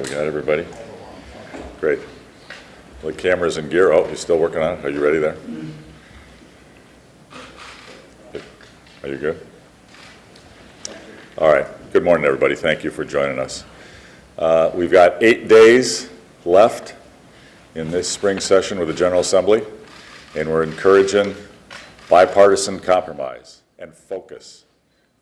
got everybody? Great. The camera's in gear. Oh, you're still working on it? Are you ready there? Good. Are you good? All right. Good morning, everybody. Thank you for joining us. We've got 8 days left in this spring session with the General Assembly, and we're encouraging bipartisan compromise and focus.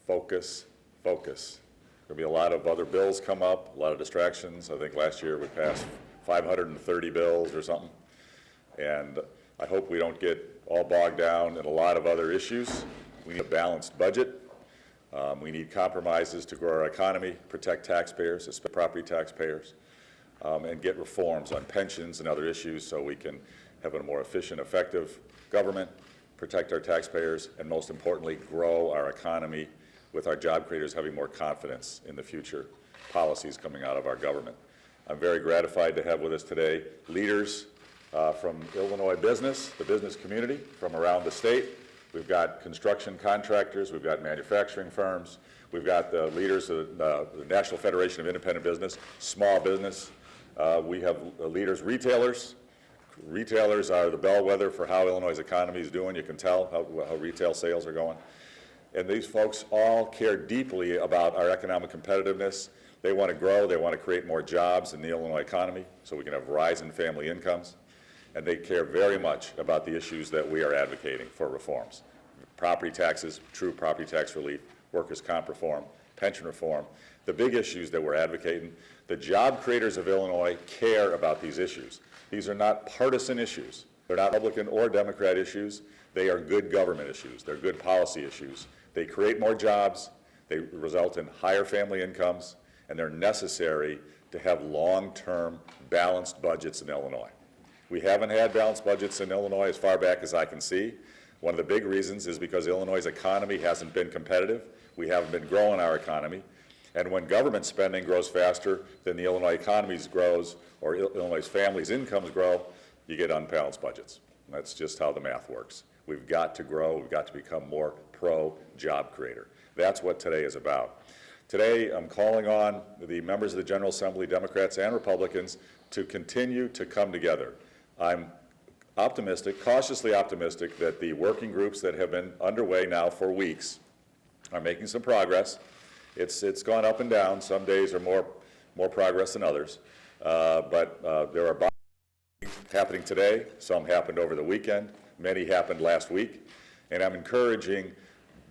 Focus, focus. There'll be a lot of other bills come up, a lot of distractions. I think last year we passed 530 bills or something. And I hope we don't get all bogged down in a lot of other issues. We need a balanced budget. We need compromises to grow our economy, protect taxpayers, especially property taxpayers, and get reforms on pensions and other issues so we can have a more efficient, effective government, protect our taxpayers, and most importantly, grow our economy with our job creators having more confidence in the future policies coming out of our government. I'm very gratified to have with us today leaders from Illinois business, the business community from around the state. We've got construction contractors, we've got manufacturing firms, we've got the leaders of the National Federation of Independent Business, small business. We have leaders, retailers. Retailers are the bellwether for how Illinois' economy is doing. You can tell how retail sales are going. And these folks all care deeply about our economic competitiveness. They want to grow, they want to create more jobs in the Illinois economy so we can have rising family incomes. And they care very much about the issues that we are advocating for reforms. Property taxes, true property tax relief, workers' comp reform, pension reform, the big issues that we're advocating. The job creators of Illinois care about these issues. These are not partisan issues. They're not Republican or Democrat issues. They are good government issues. They're good policy issues. They create more jobs, they result in higher family incomes, and they're necessary to have long-term balanced budgets in Illinois. We haven't had balanced budgets in Illinois as far back as I can see. One of the big reasons is because Illinois' economy hasn't been competitive. We haven't been growing our economy. And when government spending grows faster than the Illinois economy grows or Illinois' families' incomes grow, you get unbalanced budgets. And that's just how the math works. We've got to grow. We've got to become more pro-job creator. That's what today is about. Today, I'm calling on the members of the General Assembly, Democrats and Republicans, to continue to come together. I'm optimistic, cautiously optimistic, that the working groups that have been underway now for weeks are making some progress. It's gone up and down. Some days are more progress than others. But there are happening today. Some happened over the weekend. Many happened last week. And I'm encouraging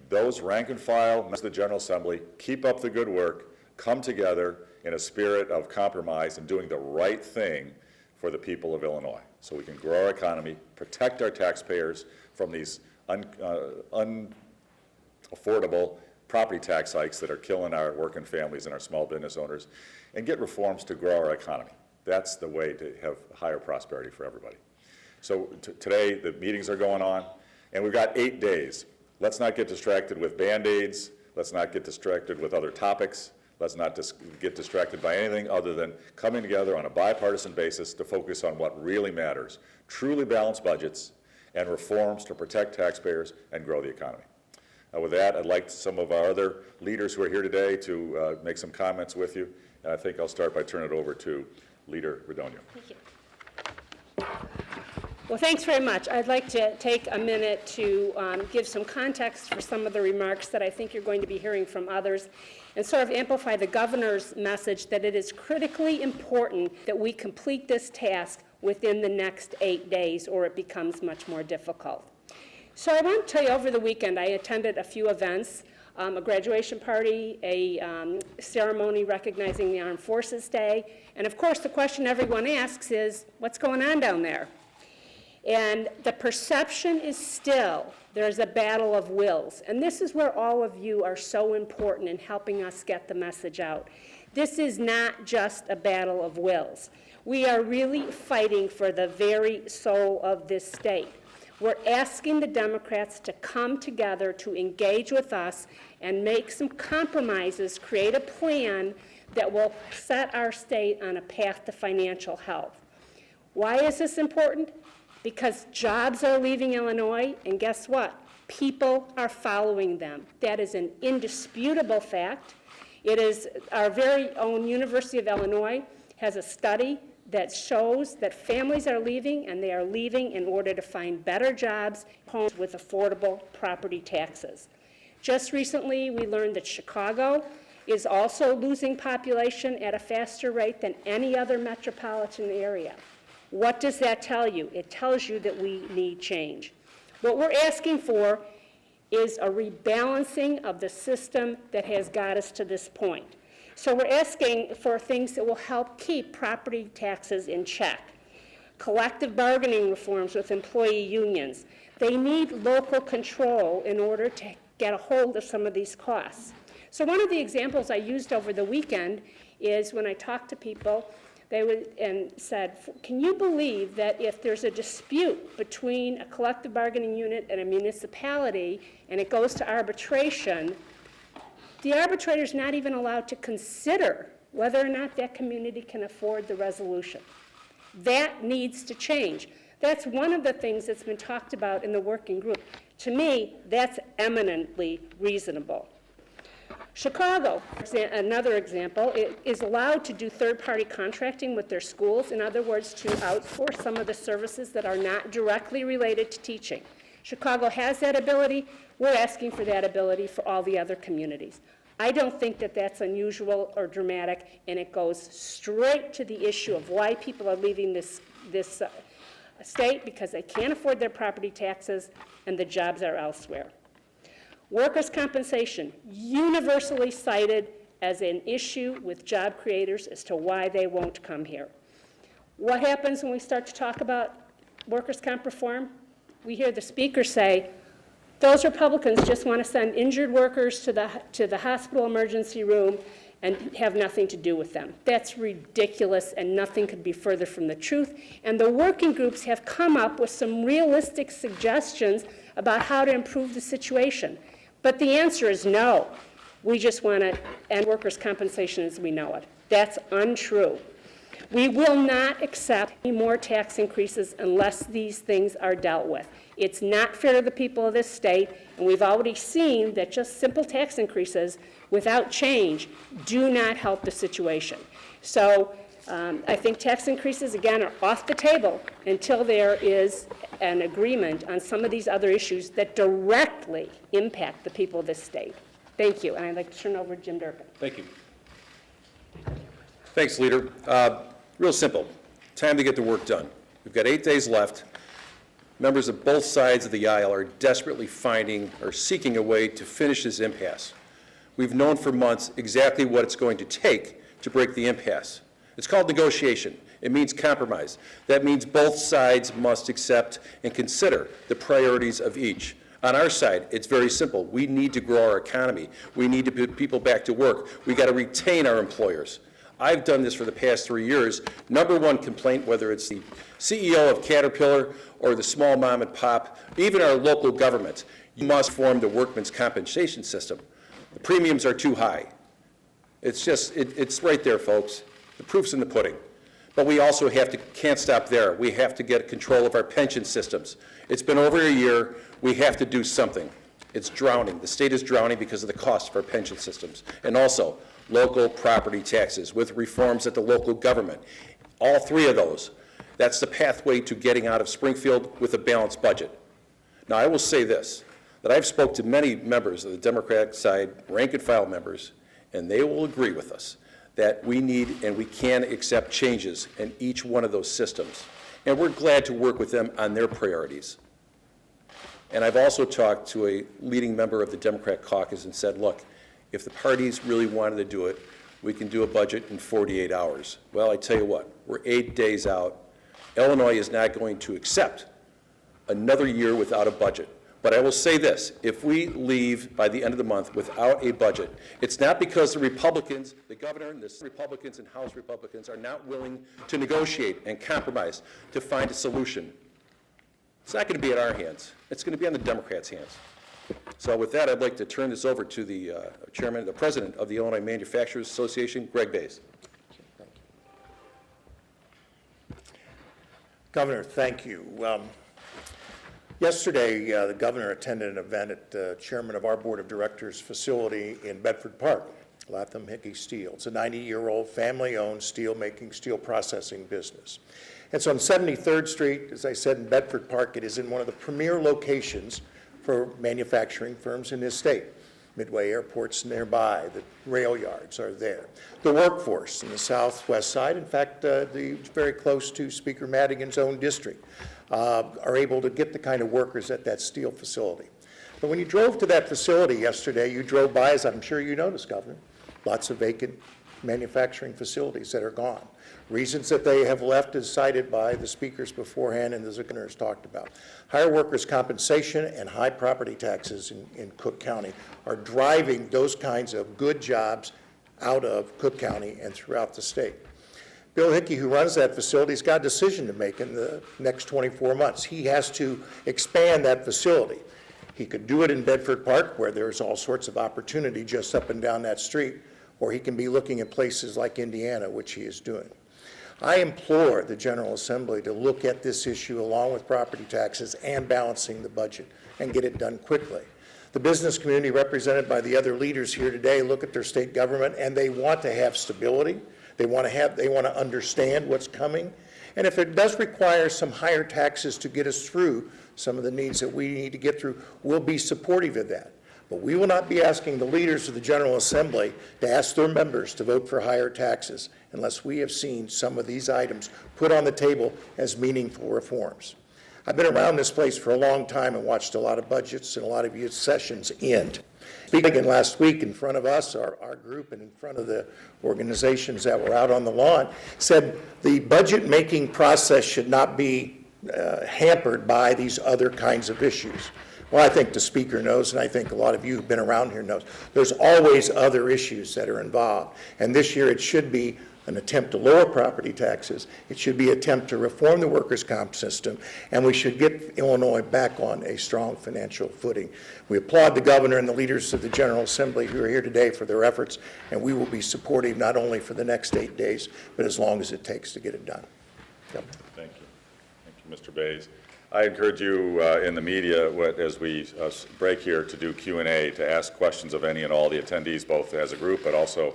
those rank and file members of the General Assembly, keep up the good work, come together in a spirit of compromise and doing the right thing for the people of Illinois so we can grow our economy, protect our taxpayers from these unaffordable property tax hikes that are killing our working families and our small business owners, and get reforms to grow our economy. That's the way to have higher prosperity for everybody. So today the meetings are going on, and we've got 8 days. Let's not get distracted with Band-Aids. Let's not get distracted with other topics. Let's not get distracted by anything other than coming together on a bipartisan basis to focus on what really matters, truly balanced budgets and reforms to protect taxpayers and grow the economy. With that, I'd like some of our other leaders who are here today to make some comments with you. And I think I'll start by turning it over to Leader Radogno. Thank you. Well, thanks very much. I'd like to take a minute to give some context for some of the remarks that I think you're going to be hearing from others and sort of amplify the governor's message that it is critically important that we complete this task within the next 8 days or it becomes much more difficult. So I want to tell you, over the weekend I attended a few events, a graduation party, a ceremony recognizing the Armed Forces Day, and of course the question everyone asks is, what's going on down there? And the perception is still there's a battle of wills. And this is where all of you are so important in helping us get the message out. This is not just a battle of wills. We are really fighting for the very soul of this state. We're asking the Democrats to come together to engage with us and make some compromises, create a plan that will set our state on a path to financial health. Why is this important? Because jobs are leaving Illinois, and guess what? People are following them. That is an indisputable fact. It is our very own University of Illinois has a study that shows that families are leaving, and they are leaving in order to find better jobs, homes with affordable property taxes. Just recently, we learned that Chicago is also losing population at a faster rate than any other metropolitan area. What does that tell you? It tells you that we need change. What we're asking for is a rebalancing of the system that has got us to this point. So we're asking for things that will help keep property taxes in check. Collective bargaining reforms with employee unions. They need local control in order to get a hold of some of these costs. So one of the examples I used over the weekend is when I talked to people, they would and said, can you believe that if there's a dispute between a collective bargaining unit and a municipality and it goes to arbitration, the arbitrator's not even allowed to consider whether or not that community can afford the resolution? That needs to change. That's one of the things that's been talked about in the working group. To me, that's eminently reasonable. Chicago, another example, is allowed to do third-party contracting with their schools. In other words, to outsource some of the services that are not directly related to teaching. Chicago has that ability. We're asking for that ability for all the other communities. I don't think that that's unusual or dramatic, and it goes straight to the issue of why people are leaving this state, because they can't afford their property taxes and the jobs are elsewhere. Workers' compensation, universally cited as an issue with job creators as to why they won't come here. What happens when we start to talk about workers' comp reform? We hear the speaker say, those Republicans just want to send injured workers to the hospital emergency room and have nothing to do with them. That's ridiculous, and nothing could be further from the truth. And the working groups have come up with some realistic suggestions about how to improve the situation. But the answer is no. We just want to end workers' compensation as we know it. That's untrue. We will not accept any more tax increases unless these things are dealt with. It's not fair to the people of this state, and we've already seen that just simple tax increases without change do not help the situation. So I think tax increases, again, are off the table until there is an agreement on some of these other issues that directly impact the people of this state. Thank you, and I'd like to turn over to Jim Durkin. Thank you. Thanks, Leader. Real simple. Time to get the work done. We've got 8 days left. Members of both sides of the aisle are desperately finding or seeking a way to finish this impasse. We've known for months exactly what it's going to take to break the impasse. It's called negotiation. It means compromise. That means both sides must accept and consider the priorities of each. On our side, it's very simple. We need to grow our economy. We need to put people back to work. We've got to retain our employers. I've done this for the past 3 years. Number one complaint, whether it's the CEO of Caterpillar or the small mom and pop, even our local government, you must form the workman's compensation system. The premiums are too high. It's right there, folks. The proof's in the pudding. But we also can't stop there. We have to get control of our pension systems. It's been over a year. We have to do something. It's drowning. The state is drowning because of the cost of our pension systems. And also, local property taxes with reforms at the local government. All three of those. That's the pathway to getting out of Springfield with a balanced budget. Now, I will say this, that I've spoke to many members of the Democratic side, rank and file members, and they will agree with us that we need and we can accept changes in each one of those systems. And we're glad to work with them on their priorities. And I've also talked to a leading member of the Democrat caucus and said, look, if the parties really wanted to do it, we can do a budget in 48 hours. Well, I tell you what, we're 8 days out. Illinois is not going to accept another year without a budget. But I will say this, if we leave by the end of the month without a budget, it's not because the Republicans, the governor, and the Republicans and House Republicans are not willing to negotiate and compromise to find a solution. It's not going to be in our hands. It's going to be on the Democrats' hands. So with that, I'd like to turn this over to the chairman, the president of the Illinois Manufacturers Association, Greg Bays. Governor, thank you. Yesterday, the governor attended an event at the chairman of our board of directors facility in Bedford Park. Latham Hickey Steel. It's a 90-year-old family-owned steel-making, steel processing business. It's on 73rd Street, as I said, in Bedford Park. It is in one of the premier locations for manufacturing firms in this state. Midway Airport's nearby, the rail yards are there. The workforce in the southwest side, in fact, very close to Speaker Madigan's own district, are able to get the kind of workers at that steel facility. But when you drove to that facility yesterday, you drove by, as I'm sure you noticed, Governor, lots of vacant manufacturing facilities that are gone. Reasons that they have left is cited by the speakers beforehand and the governors talked about. Higher workers' compensation and high property taxes in Cook County are driving those kinds of good jobs out of Cook County and throughout the state. Bill Hickey, who runs that facility, has got a decision to make in the next 24 months. He has to expand that facility. He could do it in Bedford Park, where there's all sorts of opportunity just up and down that street, or he can be looking at places like Indiana, which he is doing. I implore the General Assembly to look at this issue along with property taxes and balancing the budget and get it done quickly. The business community represented by the other leaders here today look at their state government and they want to have stability. They want to understand what's coming. And if it does require some higher taxes to get us through some of the needs that we need to get through, we'll be supportive of that. But we will not be asking the leaders of the General Assembly to ask their members to vote for higher taxes unless we have seen some of these items put on the table as meaningful reforms. I've been around this place for a long time and watched a lot of budgets and a lot of youth sessions end. Speaking last week in front of us, our group, and in front of the organizations that were out on the lawn, said the budget-making process should not be hampered by these other kinds of issues. Well, I think the Speaker knows, and I think a lot of you who've been around here knows, there's always other issues that are involved. And this year it should be an attempt to lower property taxes. It should be an attempt to reform the workers' comp system, and we should get Illinois back on a strong financial footing. We applaud the governor and the leaders of the General Assembly who are here today for their efforts, and we will be supportive not only for the next 8 days, but as long as it takes to get it done. Governor. Thank you. Thank you, Mr. Bays. I encourage you in the media, as we break here, to do Q&A, to ask questions of any and all the attendees, both as a group but also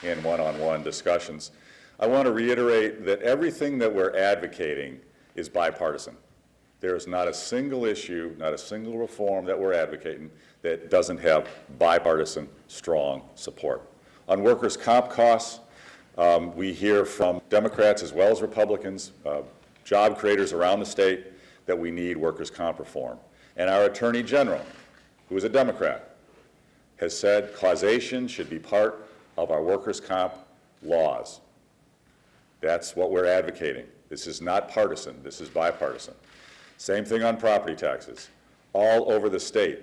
in one-on-one discussions. I want to reiterate that everything that we're advocating is bipartisan. There is not a single issue, not a single reform that we're advocating that doesn't have bipartisan, strong support. On workers' comp costs, we hear from Democrats as well as Republicans, job creators around the state, that we need workers' comp reform. And our Attorney General, who is a Democrat, has said causation should be part of our workers' comp laws. That's what we're advocating. This is not partisan, this is bipartisan. Same thing on property taxes. All over the state,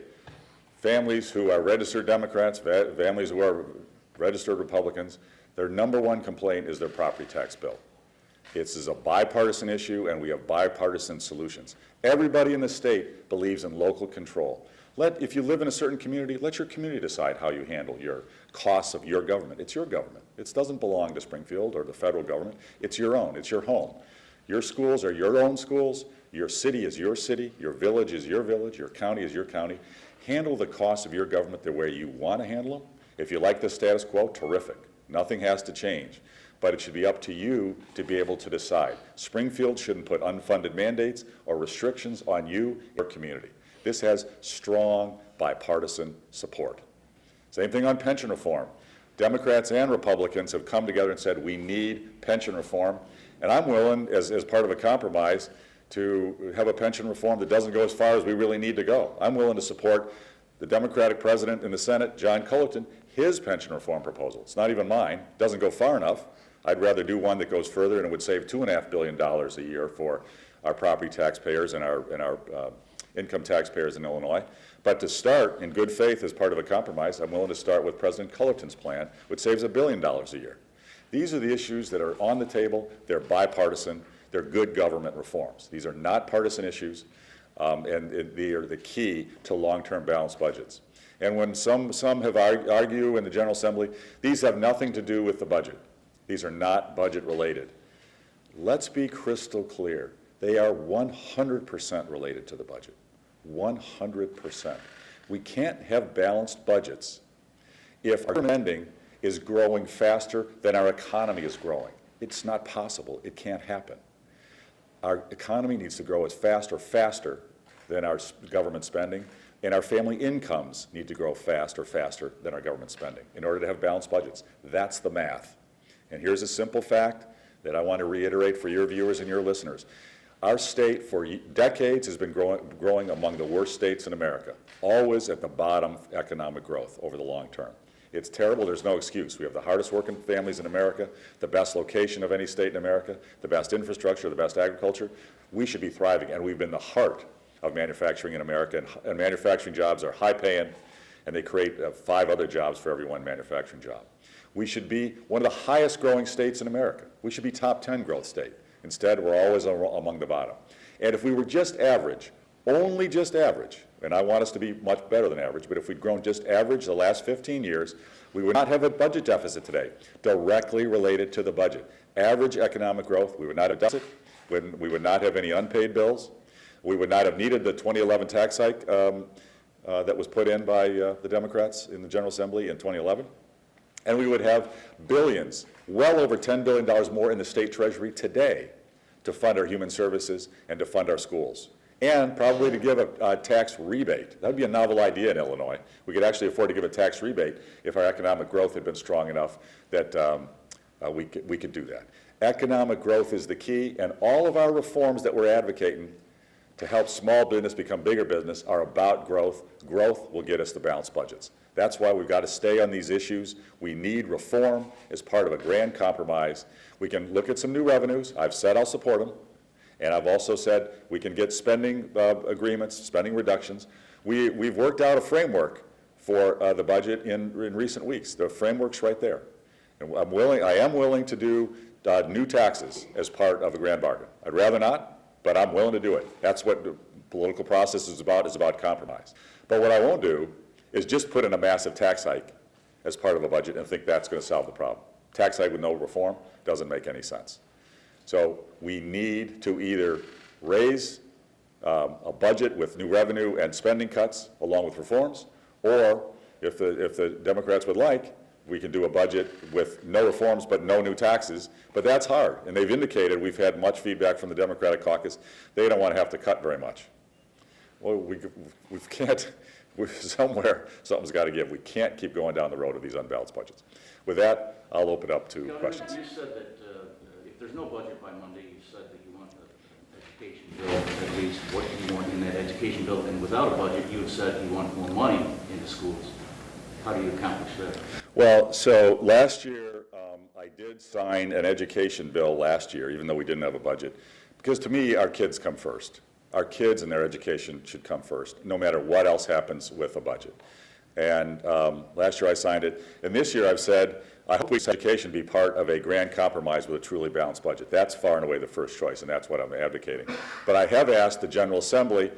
families who are registered Democrats, families who are registered Republicans, their number one complaint is their property tax bill. This is a bipartisan issue, and we have bipartisan solutions. Everybody in the state believes in local control. If you live in a certain community, let your community decide how you handle your costs of your government. It's your government. It doesn't belong to Springfield or the federal government. It's your own. It's your home. Your schools are your own schools. Your city is your city. Your village is your village. Your county is your county. Handle the costs of your government the way you want to handle them. If you like the status quo, terrific. Nothing has to change. But it should be up to you to be able to decide. Springfield shouldn't put unfunded mandates or restrictions on you or community. This has strong bipartisan support. Same thing on pension reform. Democrats and Republicans have come together and said we need pension reform, and I'm willing, as part of a compromise, to have a pension reform that doesn't go as far as we really need to go. I'm willing to support the Democratic president in the Senate, John Cullerton, his pension reform proposal. It's not even mine. It doesn't go far enough. I'd rather do one that goes further, and it would save $2.5 billion a year for our property taxpayers and our income taxpayers in Illinois. But to start in good faith as part of a compromise, I'm willing to start with President Cullerton's plan, which saves $1 billion a year. These are the issues that are on the table. They're bipartisan. They're good government reforms. These are not partisan issues, and they are the key to long-term balanced budgets. And when some have argue in the General Assembly, these have nothing to do with the budget. These are not budget related. Let's be crystal clear. They are 100% related to the budget. 100%. We can't have balanced budgets if our spending is growing faster than our economy is growing. It's not possible. It can't happen. Our economy needs to grow as fast or faster than our government spending, and our family incomes need to grow fast or faster than our government spending in order to have balanced budgets. That's the math. And here's a simple fact that I want to reiterate for your viewers and your listeners. Our state for decades has been growing among the worst states in America, always at the bottom of economic growth over the long term. It's terrible. There's no excuse. We have the hardest working families in America, the best location of any state in America, the best infrastructure, the best agriculture. We should be thriving, and we've been the heart of manufacturing in America, and manufacturing jobs are high paying, and they create 5 other jobs for every one manufacturing job. We should be one of the highest growing states in America. We should be top 10 growth state. Instead, we're always among the bottom. And if we were just average, only just average, and I want us to be much better than average, but if we'd grown just average the last 15 years, we would not have a budget deficit today, directly related to the budget. Average economic growth, we would not have a deficit, we would not have any unpaid bills, we would not have needed the 2011 tax hike that was put in by the Democrats in the General Assembly in 2011. And we would have billions, well over $10 billion more in the state treasury today to fund our human services and to fund our schools. And probably to give a tax rebate. That would be a novel idea in Illinois. We could actually afford to give a tax rebate if our economic growth had been strong enough that we could do that. Economic growth is the key, and all of our reforms that we're advocating to help small business become bigger business are about growth. Growth will get us to balanced budgets. That's why we've got to stay on these issues. We need reform as part of a grand compromise. We can look at some new revenues. I've said I'll support them. And I've also said we can get spending agreements, spending reductions. We've worked out a framework for the budget in recent weeks. The framework's right there. And I am willing to do new taxes as part of a grand bargain. I'd rather not, but I'm willing to do it. That's what the political process is about compromise. But what I won't do is just put in a massive tax hike as part of a budget and think that's going to solve the problem. Tax hike with no reform doesn't make any sense. So we need to either raise a budget with new revenue and spending cuts along with reforms, or if the Democrats would like, we can do a budget with no reforms but no new taxes. But that's hard, and they've indicated, we've had much feedback from the Democratic caucus, they don't want to have to cut very much. Well, we can't. Somewhere, something's got to give. We can't keep going down the road of these unbalanced budgets. With that, I'll open up to questions. You said that if there's no budget by Monday, you said that you want an education bill, at least what you want in that education bill, and without a budget, you have said you want more money into schools. How do you accomplish that? Well, so last year, I did sign an education bill last year, even though we didn't have a budget, because to me, our kids come first. Our kids and their education should come first, no matter what else happens with a budget. And last year I signed it, and this year I've said, I hope education be part of a grand compromise with a truly balanced budget. That's far and away the first choice, and that's what I'm advocating. But I have asked the General Assembly,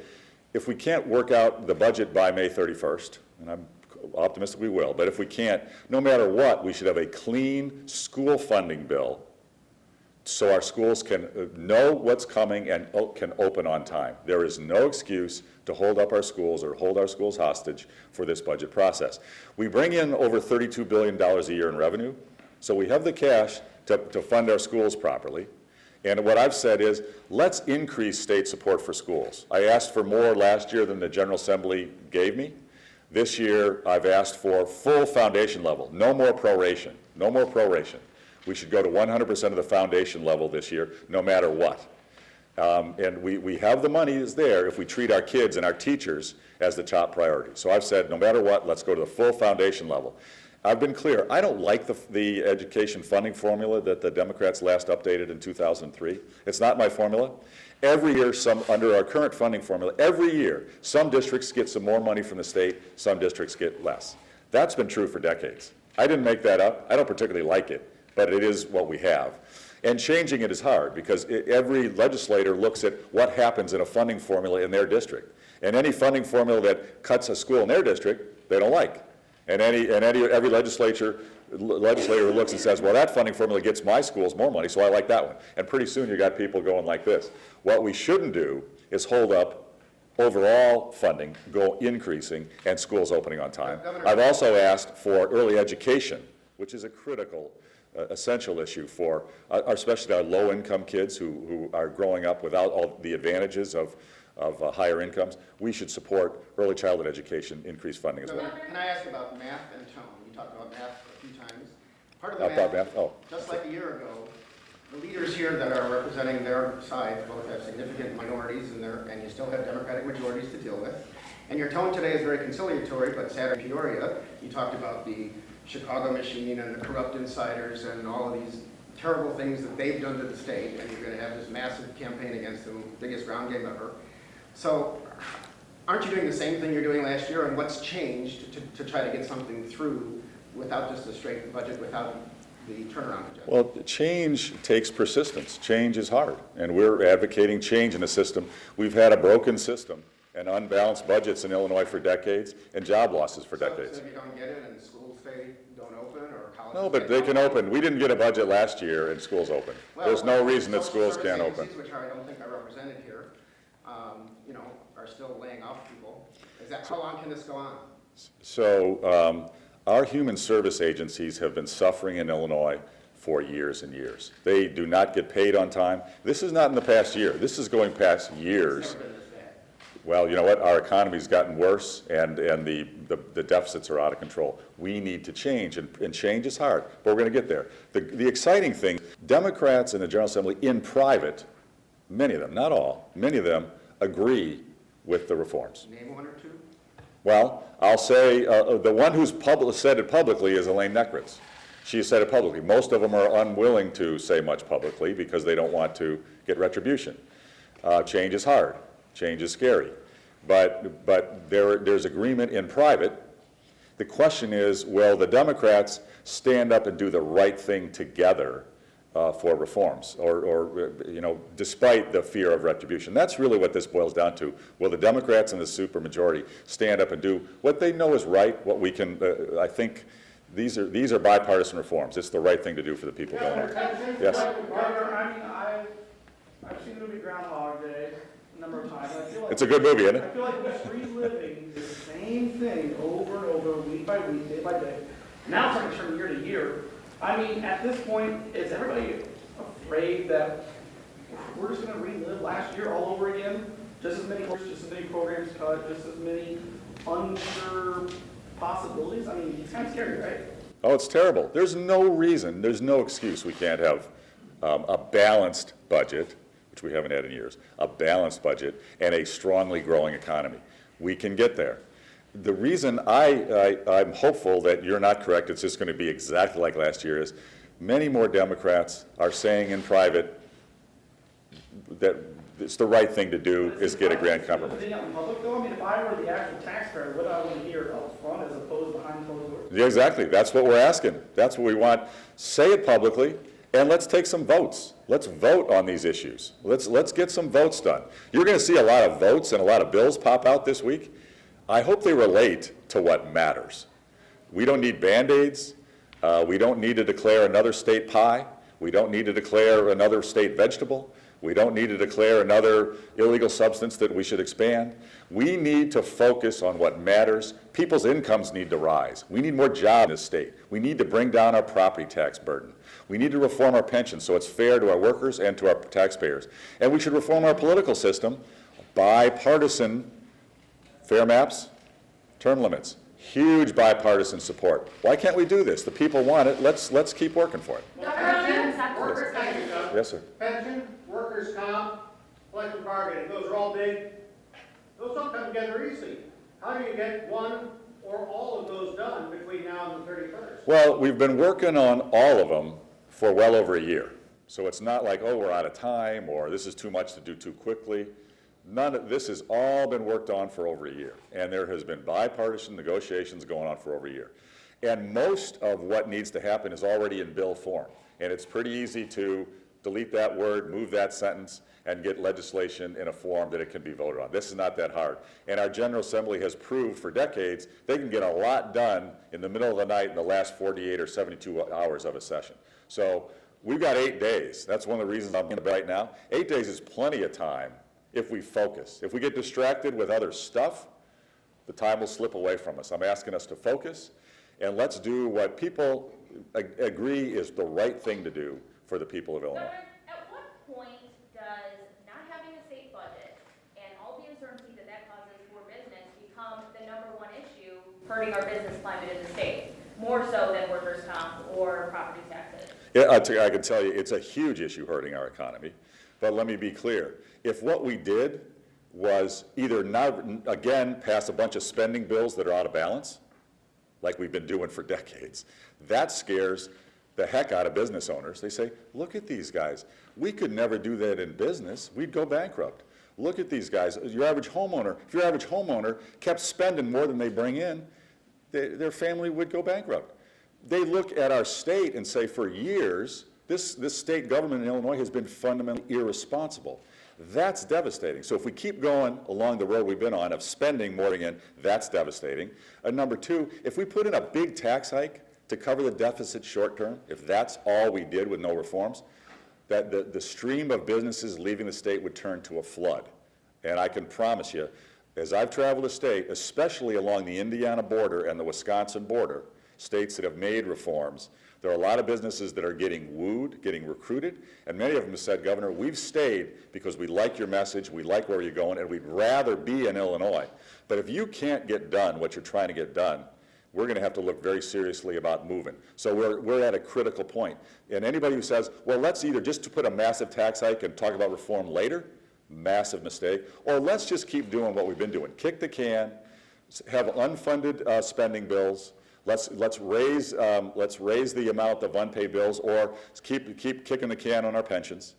if we can't work out the budget by May 31st, and I'm optimistic we will, but if we can't, no matter what, we should have a clean school funding bill so our schools can know what's coming and can open on time. There is no excuse to hold up our schools or hold our schools hostage for this budget process. We bring in over $32 billion a year in revenue, so we have the cash to fund our schools properly. And what I've said is, let's increase state support for schools. I asked for more last year than the General Assembly gave me. This year, I've asked for full foundation level, no more proration, no more proration. We should go to 100% of the foundation level this year, no matter what. And we have the money is there if we treat our kids and our teachers as the top priority. So I've said, no matter what, let's go to the full foundation level. I've been clear, I don't like the education funding formula that the Democrats last updated in 2003. It's not my formula. Every year, under our current funding formula, every year, some districts get some more money from the state, some districts get less. That's been true for decades. I didn't make that up. I don't particularly like it, but it is what we have. And changing it is hard because every legislator looks at what happens in a funding formula in their district. And any funding formula that cuts a school in their district, they don't like. And every legislator looks and says, well, that funding formula gets my schools more money, so I like that one. And pretty soon you got people going like this. What we shouldn't do is hold up overall funding, go increasing, and schools opening on time. I've also asked for early education which is a critical, essential issue for, especially our low-income kids who are growing up without all the advantages of higher incomes. We should support early childhood education, increased funding as well. Can I ask about math and tone? You talked about math a few times. Part of the About math? Oh. just like a year ago, the leaders here that are representing their side both have significant minorities and you still have Democratic majorities to deal with. And your tone today is very conciliatory, but Saturday in Peoria, you talked about the Chicago machine and the corrupt insiders and all of these terrible things that they've done to the state, and you're going to have this massive campaign against them, biggest ground game ever. So aren't you doing the same thing you're doing last year, and what's changed to try to get something through without just a straight budget, without the turnaround agenda? Well, change takes persistence. Change is hard, and we're advocating change in the system. We've had a broken system and unbalanced budgets in Illinois for decades and job losses for decades. So if you don't get it and schools don't open or colleges? No, but they can open. We didn't get a budget last year and schools open. There's no reason that schools can't open. Which I don't think are represented here, are still laying off people. How long can this go on? So our human service agencies have been suffering in Illinois for years and years. They do not get paid on time. This is not in the past year. This is going past years. It's never been this bad. Well, you know what? Our economy's gotten worse, and the deficits are out of control. We need to change, and change is hard, but we're going to get there. The exciting thing, Democrats in the General Assembly in private, many of them, not all, many of them agree with the reforms. Name one or two? Well, I'll say the one who's said it publicly is Elaine Neckritz. She has said it publicly. Most of them are unwilling to say much publicly because they don't want to get retribution. Change is hard. Change is scary. But there's agreement in private. The question is, will the Democrats stand up and do the right thing together for reforms, or despite the fear of retribution? That's really what this boils down to. Will the Democrats and the supermajority stand up and do what they know is right? What we can, I think, these are bipartisan reforms. It's the right thing to do for the people of Illinois. Yes. I've seen the movie Groundhog Day a number of times. I feel like It's a good movie, isn't I it? feel like we're reliving the same thing over and over, week by week, day by day. Now it's starting to turn year to year. I mean, at this point, is everybody afraid that we're just going to relive last year all over again? Just as many courses, just as many programs cut, just as many unsure possibilities? I mean, it's kind of scary, right? Oh, it's terrible. There's no reason, there's no excuse we can't have a balanced budget, which we haven't had in years, a balanced budget and a strongly growing economy. We can get there. The reason I'm hopeful that you're not correct, it's just going to be exactly like last year, is many more Democrats are saying in private that it's the right thing to do is get a grand compromise. Out in public, though, I mean, if I were the actual taxpayer, what I want to hear up front as opposed to behind closed doors. Yeah, exactly. That's what we're asking. That's what we want. Say it publicly, and let's take some votes. Let's vote on these issues. Let's get some votes done. You're going to see a lot of votes and a lot of bills pop out this week. I hope they relate to what matters. We don't need Band-Aids. We don't need to declare another state pie. We don't need to declare another state vegetable. We don't need to declare another illegal substance that we should expand. We need to focus on what matters. People's incomes need to rise. We need more jobs in this state. We need to bring down our property tax burden. We need to reform our pensions so it's fair to our workers and to our taxpayers. And we should reform our political system, bipartisan, fair maps, term limits. Huge bipartisan support. Why can't we do this? The people want it. Let's keep working for it. Yes, sir. Pension, workers' comp, collective bargaining, those are all big. Those don't come together easily. How do you get one or all of those done between now and the 31st? Well, we've been working on all of them for well over a year. So it's not like, oh, we're out of time, or this is too much to do too quickly. None of this has all been worked on for over a year. And there has been bipartisan negotiations going on for over a year. And most of what needs to happen is already in bill form. And it's pretty easy to delete that word, move that sentence, and get legislation in a form that it can be voted on. This is not that hard. And our General Assembly has proved for decades they can get a lot done in the middle of the night in the last 48 or 72 hours of a session. So we've got 8 days. That's one of the reasons I'm in right now. 8 days is plenty of time if we focus. If we get distracted with other stuff, the time will slip away from us. I'm asking us to focus, and let's do what people agree is the right thing to do for the people of Illinois. Governor, at what point does not having a state budget and all the uncertainty that that causes for business become the #1 issue hurting our business climate in the state, more so than workers' comp or property taxes? Yeah, I can tell you, it's a huge issue hurting our economy. But let me be clear. If what we did was either not, again, pass a bunch of spending bills that are out of balance, like we've been doing for decades, that scares the heck out of business owners. They say, look at these guys. We could never do that in business. We'd go bankrupt. Look at these guys. Your average homeowner, if your average homeowner kept spending more than they bring in, their family would go bankrupt. They look at our state and say, for years, this state government in Illinois has been fundamentally irresponsible. That's devastating. So if we keep going along the road we've been on of spending more again, that's devastating. And number two, if we put in a big tax hike to cover the deficit short term, if that's all we did with no reforms, that the stream of businesses leaving the state would turn to a flood. And I can promise you, as I've traveled the state, especially along the Indiana border and the Wisconsin border, states that have made reforms, there are a lot of businesses that are getting wooed, getting recruited, and many of them have said, Governor, we've stayed because we like your message, we like where you're going, and we'd rather be in Illinois. But if you can't get done what you're trying to get done, we're going to have to look very seriously about moving. So we're at a critical point. And anybody who says, well, let's either just put a massive tax hike and talk about reform later, massive mistake, or let's just keep doing what we've been doing. Kick the can, have unfunded spending bills. Let's raise the amount of unpaid bills, or keep kicking the can on our pensions.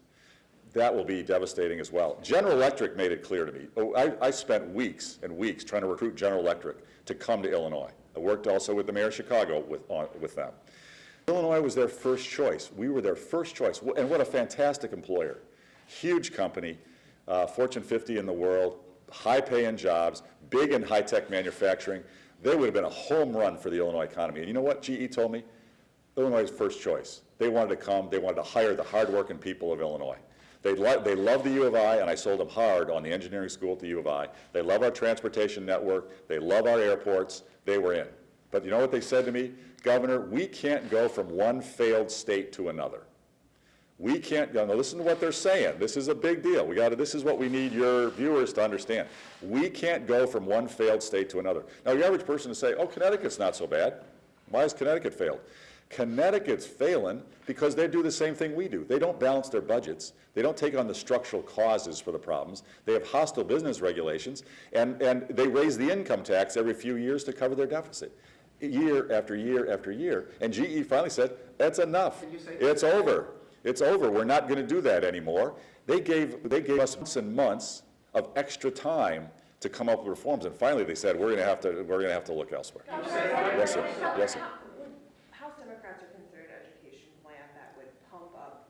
That will be devastating as well. General Electric made it clear to me. I spent weeks and weeks trying to recruit General Electric to come to Illinois. I worked also with the mayor of Chicago with them. Illinois was their first choice. We were their first choice, and what a fantastic employer. Huge company, Fortune 50 in the world, high-paying jobs, big in high-tech manufacturing. They would have been a home run for the Illinois economy. And you know what GE told me? Illinois is first choice. They wanted to come. They wanted to hire the hard-working people of Illinois. They love the U of I, and I sold them hard on the engineering school at the U of I. They love our transportation network. They love our airports. They were in. But you know what they said to me? Governor, we can't go from one failed state to another. We can't, now listen to what they're saying. This is a big deal. This is what we need your viewers to understand. We can't go from one failed state to another. Now, your average person will say, oh, Connecticut's not so bad. Why has Connecticut failed? Connecticut's failing because they do the same thing we do. They don't balance their budgets. They don't take on the structural causes for the problems. They have hostile business regulations, and they raise the income tax every few years to cover their deficit, year after year after year. And GE finally said, that's enough. It's over. It's over. We're not going to do that anymore. They gave us months and months of extra time to come up with reforms, and finally they said we're going to have to look elsewhere. Yes, sir. Yes, sir. House Democrats are considering an education plan that would pump up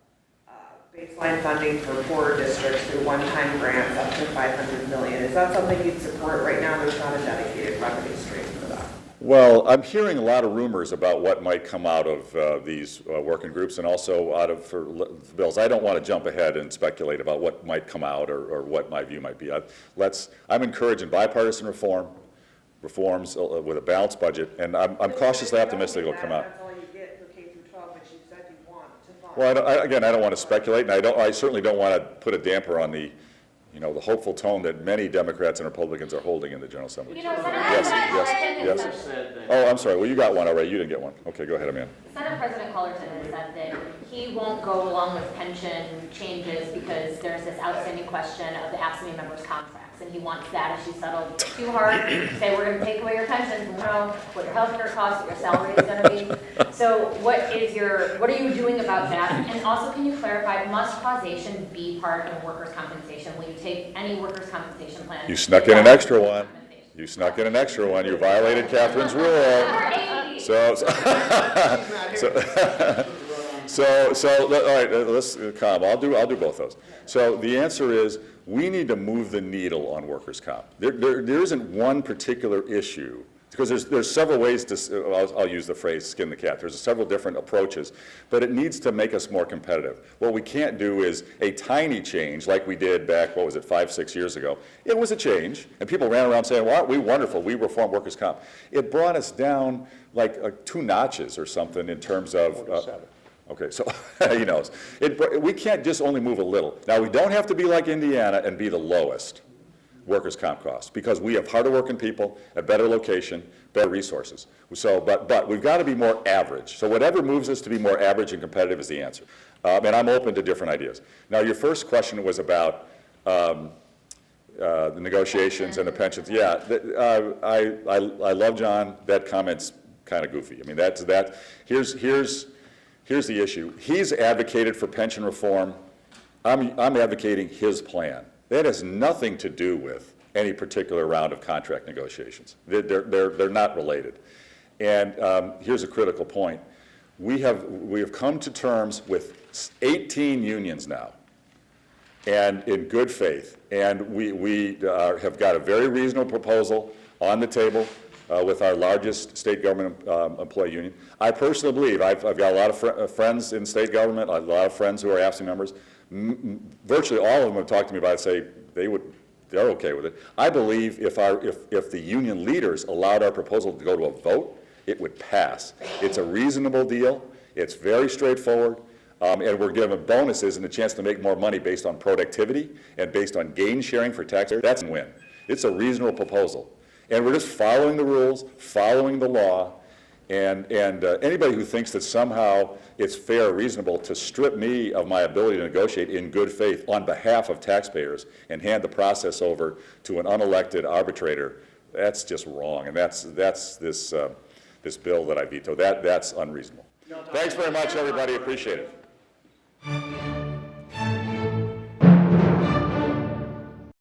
baseline funding for poorer districts through one-time grants up to $500 million. Is that something you'd support? Right now, there's not a dedicated revenue stream for that. Well, I'm hearing a lot of rumors about what might come out of these working groups and also out of bills. I don't want to jump ahead and speculate about what might come out or what my view might be. I'm encouraging bipartisan reforms with a balanced budget, and I'm cautiously optimistic it'll come out. That's all you get for K through 12, which you said you want to fund. Well, I don't want to speculate, and I certainly don't want to put a damper on the hopeful tone that many Democrats and Republicans are holding in the General Assembly. You know, Senator Yes. Said that Oh, I'm sorry. Well, you got one already. You didn't get one. Okay, go ahead, Amanda. Senate President Cullerton has said that he won't go along with pension changes because there's this outstanding question of the absentee members' contracts, and he wants that issue settled too hard. Say we're going to take away your pensions, and we know what your health care costs, what your salary is going to be. So what are you doing about that? And also, can you clarify, must causation be part of workers' compensation? Will you take any workers' compensation plan? You snuck in an extra one. You snuck in an extra one. You violated Catherine's rule. So, all right, let's calm. I'll do both those. So the answer is we need to move the needle on workers' comp. There isn't one particular issue Because there's several ways to, I'll use the phrase skin the cat. There's several different approaches, but it needs to make us more competitive. What we can't do is a tiny change like we did back, what was it, 5, 6 years ago. It was a change, and people ran around saying, well, aren't we wonderful, we reformed workers' comp. It brought us down like 2 notches or something in terms of, 47. okay, so he knows. We can't just only move a little. Now, we don't have to be like Indiana and be the lowest workers' comp costs, because we have harder working people, a better location, better resources. So, but we've got to be more average. So whatever moves us to be more average and competitive is the answer. And I'm open to different ideas. Now, your first question was about the negotiations and the pensions. Yeah, I love John. That comment's kind of goofy. I mean, here's the issue. He's advocated for pension reform. I'm advocating his plan. That has nothing to do with any particular round of contract negotiations. They're not related. And here's a critical point. We have come to terms with 18 unions now, and in good faith. And we have got a very reasonable proposal on the table with our largest state government employee union. I personally believe, I've got a lot of friends in state government, a lot of friends who are AFSCME members. Virtually all of them have talked to me about it, say they're okay with it. I believe if the union leaders allowed our proposal to go to a vote, it would pass. It's a reasonable deal. It's very straightforward. And we're given bonuses and a chance to make more money based on productivity and based on gain sharing for taxpayers. That's a win. It's a reasonable proposal. And we're just following the rules, following the law, and anybody who thinks that somehow it's fair or reasonable to strip me of my ability to negotiate in good faith on behalf of taxpayers and hand the process over to an unelected arbitrator, that's just wrong. And that's this bill that I vetoed. That's unreasonable. Thanks very much, everybody. Appreciate it.